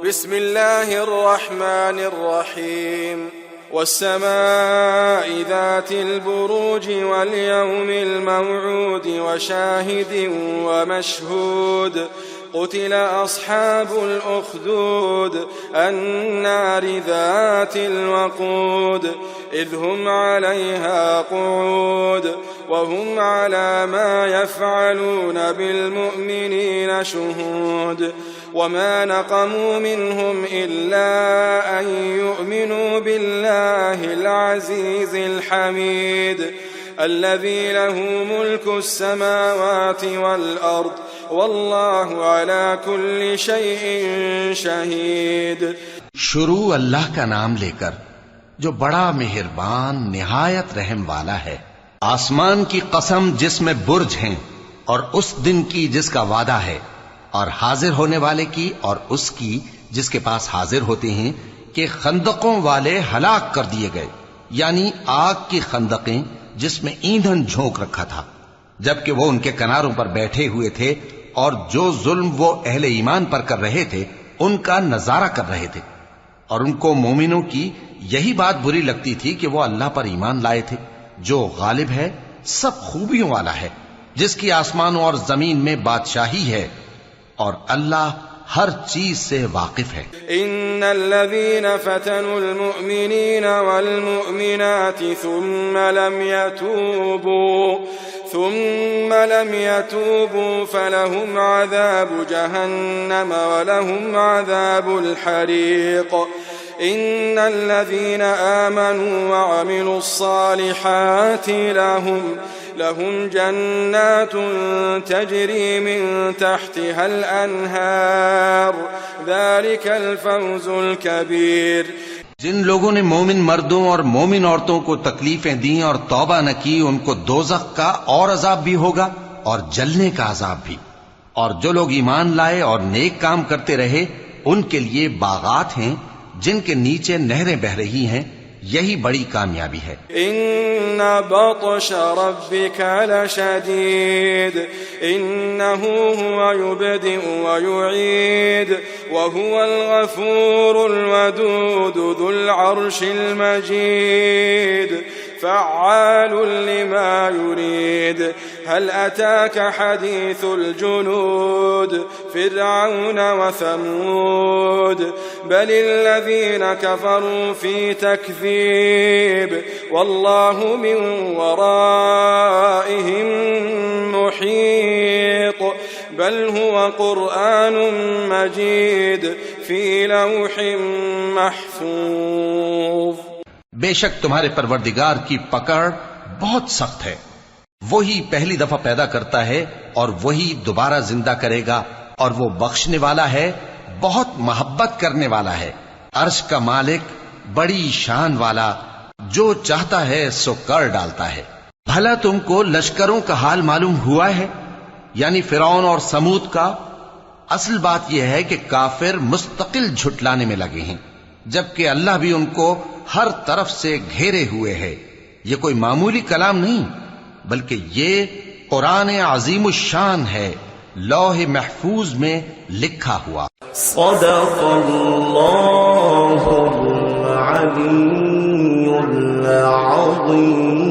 बिस्मिल्लाहिर्रहमानिर्रहीम वस्समाइ ज़ातिल बुरूज वल यौमिल मौऊद वशाहिद वमशहूद क़ुतिल अस्हाबुल उख़्दूद अन्नारि ज़ातिल वक़ूद इज़ हुम अलैहा क़ुऊद वहुम अला मा यफ़अलून बिलमुअ्मिनीन शुहूद वमा नक़मू मिनहुम इल्ला अन युअ्मिनू बिल्लाहिल अज़ीज़िल हमीद अल्लज़ी लहू मुल्कुस समावाति वल अर्द वल्लाहु अला कुल्लि शैइन शहीद। शुरू अल्लाह का नाम लेकर जो बड़ा मेहरबान निहायत रहम वाला है। आसमान की कसम जिसमें बुर्ज हैं, और उस दिन की जिसका वादा है, और हाजिर होने वाले की और उसकी जिसके पास हाजिर होते हैं, कि खंदकों वाले हलाक कर दिए गए, यानी आग की खंदकें जिसमें ईंधन झोंक रखा था, जबकि वो उनके किनारों पर बैठे हुए थे और जो जुल्म वो अहले ईमान पर कर रहे थे उनका नजारा कर रहे थे। और उनको मोमिनों की यही बात बुरी लगती थी कि वो अल्लाह पर ईमान लाए थे, जो गालिब है, सब खूबियों वाला है, जिसकी आसमानों और जमीन में बादशाही है, और अल्लाह हर चीज से वाकिफ है। इन्नल्लज़ीना फ़तनुल मुअ्मिनीन वल मुअ्मिनाति थुम्मा लम यतूबू फलहुम अज़ाबु जहन्नम वलहुम अज़ाबुल हरीक़ इन्नल्लज़ीना आमनू वअमिलुस्सालिहाति लहुम जन्नातुन तजरी मिन तहतिहल अन्हार ज़ालिकल फ़ौज़ुल कबीर। जिन लोगों ने मोमिन मर्दों और मोमिन औरतों को तकलीफें दी और तौबा न की, उनको दोज़ख का और अजाब भी होगा और जलने का अजाब भी। और जो लोग ईमान लाए और नेक काम करते रहे, उनके लिए बागात हैं जिनके नीचे नहरें बह रही हैं, यही बड़ी कामयाबी है। इन्ना बतश रब्बिका लशदीद इन्नहु हुवा युबदिउ व युईद व हुवल गफूरुल वदूद ज़ुल अर्शिल मजीद फ़अ्आलुन लिमा युरीद हल अताक हदीथुल जुनूद फ़िरऔन व समूद बलिल्लज़ीना कफ़रू फ़ी तकज़ीब वल्लाहु मिन वराइहिम मुहीत बल हुवा क़ुरआनुम मजीद फ़ी लौहिम महफ़ूज़। बेशक तुम्हारे परवरदिगार की पकड़ बहुत सख्त है। वही पहली दफा पैदा करता है और वही दोबारा जिंदा करेगा, और वो बख्शने वाला है, बहुत मोहब्बत करने वाला है, अर्श का मालिक, बड़ी शान वाला, जो चाहता है सो कर डालता है। भला तुमको लश्करों का हाल मालूम हुआ है, यानी फिरौन और समूद का? असल बात यह है कि काफिर मुस्तकिल झुटलाने में लगे हैं, जबकि अल्लाह भी उनको हर तरफ से घेरे हुए है। ये कोई मामूली कलाम नहीं, बल्कि ये कुरान अज़ीमुश्शान है, लौह महफूज में लिखा हुआ। सदक़ल्लाहुल अलीयुल अज़ीम।